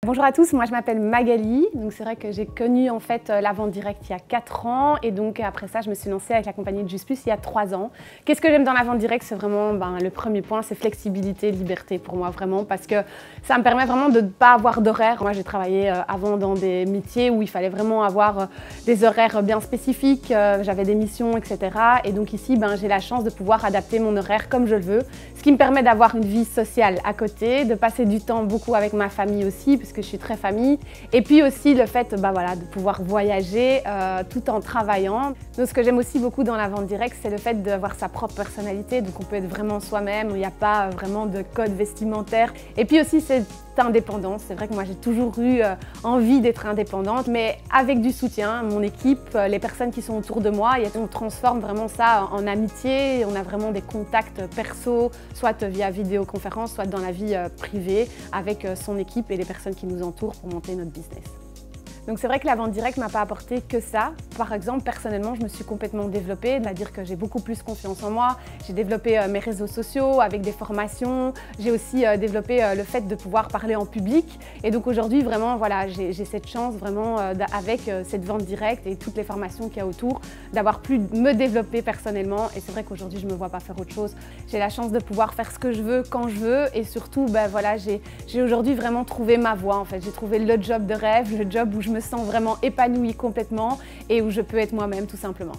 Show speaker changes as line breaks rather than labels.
Bonjour à tous, moi je m'appelle Magali, donc c'est vrai que j'ai connu en fait la vente directe il y a 4 ans et donc après ça je me suis lancée avec la compagnie Just Plus il y a 3 ans. Qu'est-ce que j'aime dans la vente directe? C'est vraiment le premier point, c'est flexibilité, liberté pour moi vraiment parce que ça me permet vraiment de ne pas avoir d'horaire. Moi j'ai travaillé avant dans des métiers où il fallait vraiment avoir des horaires bien spécifiques, j'avais des missions etc. Et donc ici j'ai la chance de pouvoir adapter mon horaire comme je le veux, ce qui me permet d'avoir une vie sociale à côté, de passer du temps beaucoup avec ma famille aussi, que je suis très famille, et puis aussi le fait de pouvoir voyager tout en travaillant. Donc, ce que j'aime aussi beaucoup dans la vente directe, c'est le fait d'avoir sa propre personnalité, donc on peut être vraiment soi-même, il n'y a pas vraiment de code vestimentaire. Et puis aussi cette indépendance, c'est vrai que moi j'ai toujours eu envie d'être indépendante, mais avec du soutien, mon équipe, les personnes qui sont autour de moi, on transforme vraiment ça en amitié, on a vraiment des contacts perso, soit via vidéoconférence, soit dans la vie privée, avec son équipe et les personnes qui nous entourent pour monter notre business. Donc c'est vrai que la vente directe m'a pas apporté que ça. Par exemple, personnellement, je me suis complètement développée, c'est-à-dire que j'ai beaucoup plus confiance en moi. J'ai développé mes réseaux sociaux avec des formations. J'ai aussi développé le fait de pouvoir parler en public. Et donc aujourd'hui, vraiment, voilà, j'ai cette chance vraiment avec cette vente directe et toutes les formations qu'il y a autour, d'avoir pu me développer personnellement. Et c'est vrai qu'aujourd'hui, je me vois pas faire autre chose. J'ai la chance de pouvoir faire ce que je veux quand je veux. Et surtout, voilà, j'ai aujourd'hui vraiment trouvé ma voie en fait. J'ai trouvé le job de rêve, le job où je me sens vraiment épanouie complètement et où je peux être moi-même tout simplement.